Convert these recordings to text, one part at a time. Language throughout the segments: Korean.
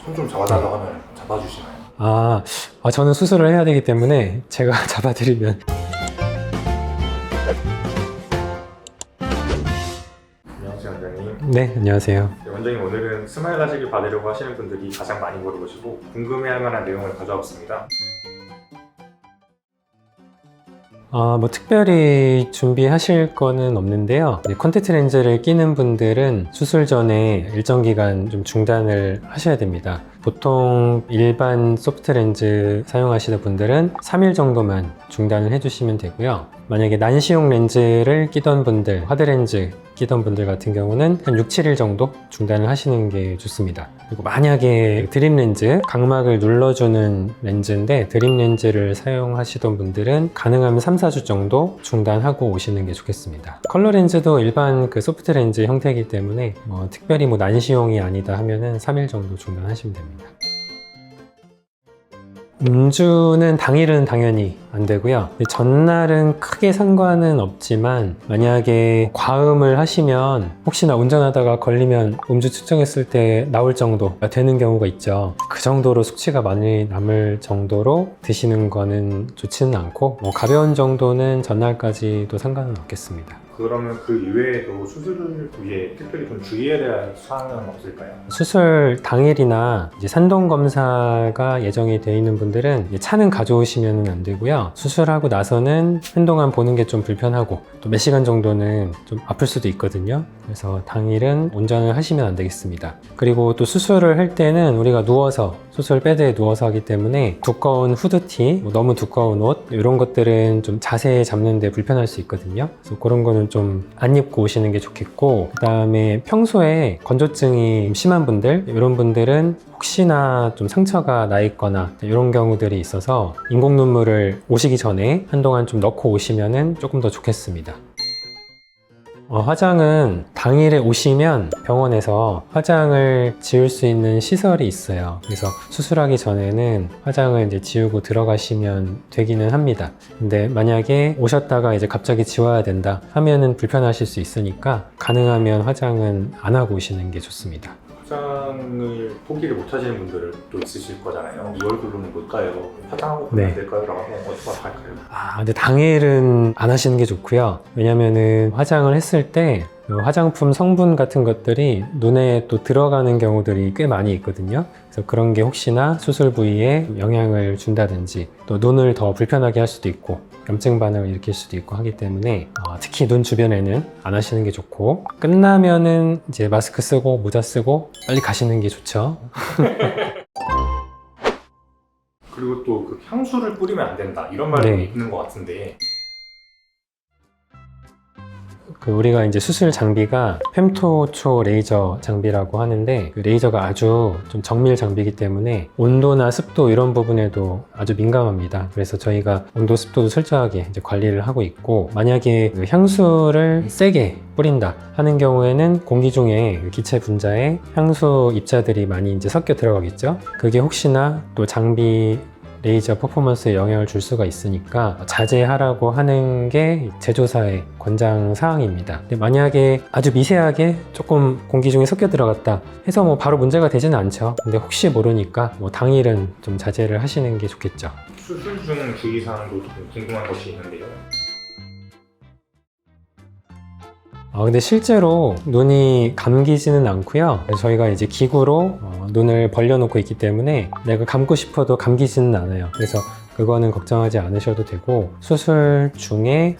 손 좀 잡아달라고 하면 잡아주시나요? 저는 수술을 해야 되기 때문에 제가 잡아드리면. 안녕하세요, 원장님. 네, 안녕하세요. 네, 원장님, 오늘은 스마일 라식을 받으려고 하시는 분들이 가장 많이 물어보시고 궁금해할 만한 내용을 가져왔습니다. 특별히 준비하실 거는 없는데요. 콘택트 렌즈를 끼는 분들은 수술 전에 일정 기간 좀 중단을 하셔야 됩니다. 보통 일반 소프트 렌즈 사용하시는 분들은 3일 정도만 중단을 해주시면 되고요. 만약에 난시용 렌즈를 끼던 분들, 하드 렌즈 끼던 분들 같은 경우는 한 6, 7일 정도 중단을 하시는 게 좋습니다. 그리고 만약에 드림 렌즈, 각막을 눌러주는 렌즈인데 드림 렌즈를 사용하시던 분들은 가능하면 3, 4주 정도 중단하고 오시는 게 좋겠습니다. 컬러 렌즈도 일반 그 소프트 렌즈 형태이기 때문에 특별히 난시용이 아니다 하면은 3일 정도 중단하시면 됩니다. 음주는 당일은 당연히 안 되고요. 전날은 크게 상관은 없지만 만약에 과음을 하시면 혹시나 운전하다가 걸리면 음주 측정했을 때 나올 정도가 되는 경우가 있죠. 그 정도로 숙취가 많이 남을 정도로 드시는 거는 좋지는 않고 가벼운 정도는 전날까지도 상관은 없겠습니다. 그러면 그 이외에도 수술을 위해 특별히 좀 주의해야 될 사항은 없을까요? 수술 당일이나 이제 산동 검사가 예정이 되어 있는 분들은 차는 가져오시면 안 되고요. 수술하고 나서는 한동안 보는 게 좀 불편하고 또 몇 시간 정도는 좀 아플 수도 있거든요. 그래서 당일은 운전을 하시면 안 되겠습니다. 그리고 또 수술을 할 때는 우리가 누워서 수술 베드에 누워서 하기 때문에 두꺼운 후드티, 너무 두꺼운 옷 이런 것들은 좀 자세히 잡는 데 불편할 수 있거든요. 그래서 그런 거는 좀 안 입고 오시는 게 좋겠고, 그 다음에 평소에 건조증이 심한 분들, 이런 분들은 혹시나 좀 상처가 나 있거나 이런 경우들이 있어서 인공 눈물을 오시기 전에 한동안 좀 넣고 오시면 조금 더 좋겠습니다. 화장은 당일에 오시면 병원에서 화장을 지울 수 있는 시설이 있어요. 그래서 수술하기 전에는 화장을 이제 지우고 들어가시면 되기는 합니다. 근데 만약에 오셨다가 이제 갑자기 지워야 된다 하면은 불편하실 수 있으니까 가능하면 화장은 안 하고 오시는 게 좋습니다. 화장을 포기를 못 하시는 분들도 있으실 거잖아요. 이 얼굴로는 못 가요. 화장하고 네. 가면 안 될까요? 라고 하면 어떻게 할까요? 근데 당일은 안 하시는 게 좋고요. 왜냐면은 화장을 했을 때 화장품 성분 같은 것들이 눈에 또 들어가는 경우들이 꽤 많이 있거든요. 그래서 그런 게 혹시나 수술 부위에 영향을 준다든지 또 눈을 더 불편하게 할 수도 있고 염증 반응을 일으킬 수도 있고 하기 때문에 특히 눈 주변에는 안 하시는 게 좋고, 끝나면은 이제 마스크 쓰고 모자 쓰고 빨리 가시는 게 좋죠. 그리고 또 그 향수를 뿌리면 안 된다 이런 말도 네. 있는 것 같은데, 우리가 이제 수술 장비가 femto초 레이저 장비라고 하는데, 그 레이저가 아주 좀 정밀 장비이기 때문에 온도나 습도 이런 부분에도 아주 민감합니다. 그래서 저희가 온도 습도도 철저하게 이제 관리를 하고 있고, 만약에 그 향수를 세게 뿌린다 하는 경우에는 공기 중에 기체 분자에 향수 입자들이 많이 이제 섞여 들어가겠죠. 그게 혹시나 또 장비 레이저 퍼포먼스에 영향을 줄 수가 있으니까 자제하라고 하는 게 제조사의 권장 사항입니다. 근데 만약에 아주 미세하게 조금 공기 중에 섞여 들어갔다 해서 바로 문제가 되지는 않죠. 근데 혹시 모르니까 당일은 좀 자제를 하시는 게 좋겠죠. 수술 중 주의사항도 좀 궁금한 것이 있는데요. 근데 실제로 눈이 감기지는 않고요. 저희가 이제 기구로 눈을 벌려놓고 있기 때문에 내가 감고 싶어도 감기지는 않아요. 그래서 그거는 걱정하지 않으셔도 되고, 수술 중에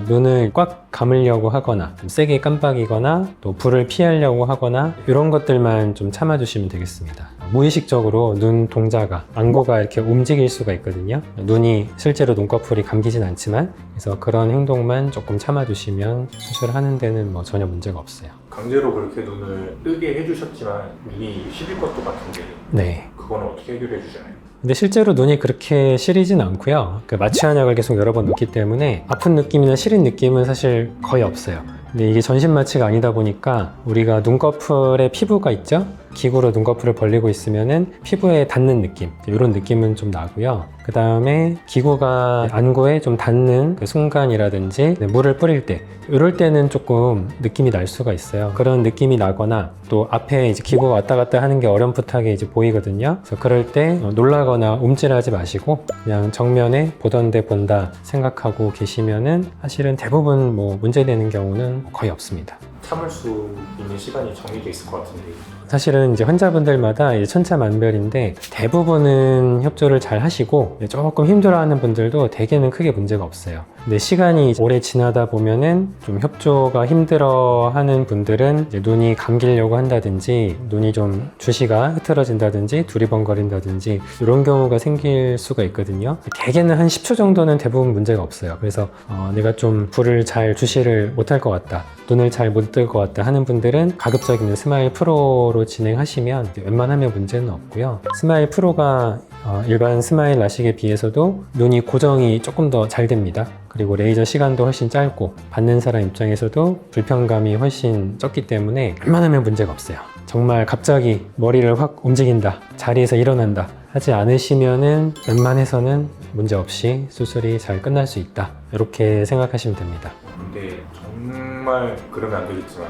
눈을 꽉 감으려고 하거나 좀 세게 깜빡이거나 또 불을 피하려고 하거나 이런 것들만 좀 참아주시면 되겠습니다. 무의식적으로 눈 동자가, 안구가 이렇게 움직일 수가 있거든요. 눈이 실제로 눈꺼풀이 감기진 않지만, 그래서 그런 행동만 조금 참아주시면 수술하는 데는 전혀 문제가 없어요. 강제로 그렇게 눈을 뜨게 해주셨지만 눈이 시릴 것도 같은데, 네. 그거는 어떻게 해결해 주시나요? 근데 실제로 눈이 그렇게 시리진 않고요. 마취한약을 계속 여러 번 넣기 때문에 아픈 느낌이나 시린 느낌은 사실 거의 없어요. 근데 이게 전신 마취가 아니다 보니까 우리가 눈꺼풀에 피부가 있죠? 기구로 눈꺼풀을 벌리고 있으면은 피부에 닿는 느낌, 이런 느낌은 좀 나고요. 그 다음에 기구가 안구에 좀 닿는 그 순간이라든지 물을 뿌릴 때, 이럴 때는 조금 느낌이 날 수가 있어요. 그런 느낌이 나거나 또 앞에 이제 기구가 왔다 갔다 하는 게 어렴풋하게 이제 보이거든요. 그래서 그럴 때 놀라거나 움찔하지 마시고 그냥 정면에 보던 데 본다 생각하고 계시면은 사실은 대부분 뭐 문제되는 경우는 거의 없습니다. 참을 수 있는 시간이 정해져 있을 것 같은데. 사실은 이제 환자분들마다 이제 천차만별인데 대부분은 협조를 잘 하시고 조금 힘들어하는 분들도 대개는 크게 문제가 없어요. 근데 시간이 오래 지나다 보면은 좀 협조가 힘들어하는 분들은 이제 눈이 감기려고 한다든지 눈이 좀 주시가 흐트러진다든지 두리번거린다든지 이런 경우가 생길 수가 있거든요. 대개는 한 10초 정도는 대부분 문제가 없어요. 그래서 내가 좀 불을 잘 주시를 못할 것 같다, 눈을 잘 못 뜰 것 같다 하는 분들은 가급적이면 스마일 프로로 진행하시면 웬만하면 문제는 없고요. 스마일 프로가 일반 스마일 라식에 비해서도 눈이 고정이 조금 더 잘 됩니다. 그리고 레이저 시간도 훨씬 짧고 받는 사람 입장에서도 불편감이 훨씬 적기 때문에 웬만하면 문제가 없어요. 정말 갑자기 머리를 확 움직인다, 자리에서 일어난다 하지 않으시면은 웬만해서는 문제 없이 수술이 잘 끝날 수 있다, 이렇게 생각하시면 됩니다. 근데 정말 그러면 안 되겠지만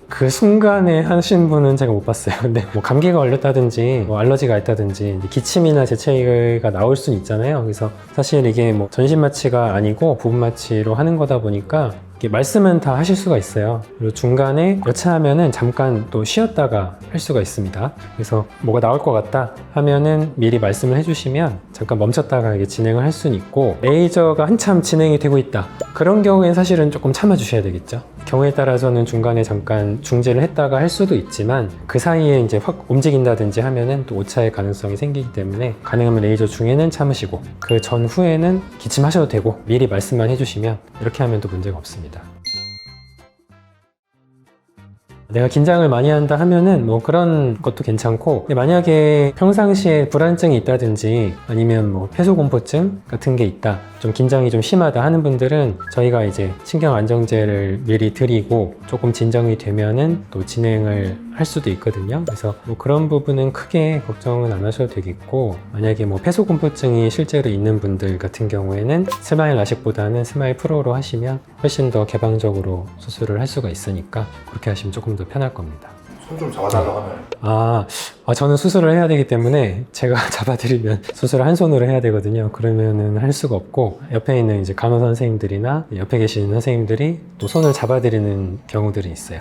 그 순간에 하신 분은 제가 못 봤어요. 근데 뭐 감기가 걸렸다든지 뭐 알러지가 있다든지 기침이나 재채기가 나올 수는 있잖아요. 그래서 사실 이게 뭐 전신 마취가 아니고 부분 마취로 하는 거다 보니까 말씀은 다 하실 수가 있어요. 그리고 중간에 여차하면은 잠깐 또 쉬었다가 할 수가 있습니다. 그래서 뭐가 나올 것 같다 하면은 미리 말씀을 해주시면 잠깐 멈췄다가 이게 진행을 할 수는 있고, 레이저가 한참 진행이 되고 있다 그런 경우엔 사실은 조금 참아주셔야 되겠죠. 경우에 따라서는 중간에 잠깐 중지를 했다가 할 수도 있지만 그 사이에 이제 확 움직인다든지 하면은 또 오차의 가능성이 생기기 때문에 가능하면 레이저 중에는 참으시고 그 전후에는 기침하셔도 되고 미리 말씀만 해주시면 이렇게 하면 또 문제가 없습니다. 내가 긴장을 많이 한다 하면은 뭐 그런 것도 괜찮고, 만약에 평상시에 불안증이 있다든지 아니면 뭐 폐소공포증 같은 게 있다, 좀 긴장이 좀 심하다 하는 분들은 저희가 이제 신경 안정제를 미리 드리고 조금 진정이 되면은 또 진행을 할 수도 있거든요. 그래서 뭐 그런 부분은 크게 걱정은 안 하셔도 되겠고, 만약에 뭐 폐소공포증이 실제로 있는 분들 같은 경우에는 스마일 라식보다는 스마일 프로로 하시면 훨씬 더 개방적으로 수술을 할 수가 있으니까 그렇게 하시면 조금 더 편할 겁니다. 손 좀 잡아달라고 하면 저는 수술을 해야 되기 때문에 제가 잡아드리면 수술을 한 손으로 해야 되거든요. 그러면은 할 수가 없고, 옆에 있는 이제 간호사 선생님들이나 옆에 계시는 선생님들이 또 손을 잡아드리는 경우들이 있어요.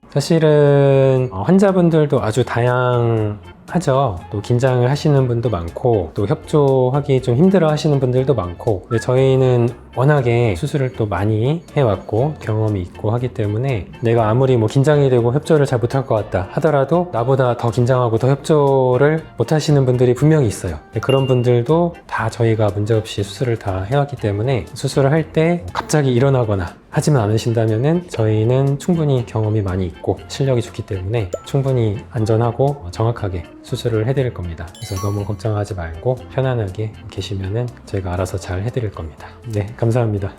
사실은 환자분들도 아주 다양하죠. 또 긴장을 하시는 분도 많고 또 협조하기 좀 힘들어 하시는 분들도 많고, 근데 저희는 워낙에 수술을 또 많이 해왔고 경험이 있고 하기 때문에 내가 아무리 뭐 긴장이 되고 협조를 잘 못할 것 같다 하더라도 나보다 더 긴장하고 더 협조를 못 하시는 분들이 분명히 있어요. 그런 분들도 다 저희가 문제없이 수술을 다 해왔기 때문에 수술을 할 때 갑자기 일어나거나 하지만 않으신다면은 저희는 충분히 경험이 많이 있고 실력이 좋기 때문에 충분히 안전하고 정확하게 수술을 해드릴 겁니다. 그래서 너무 걱정하지 말고 편안하게 계시면은 저희가 알아서 잘 해드릴 겁니다. 네, 감사합니다.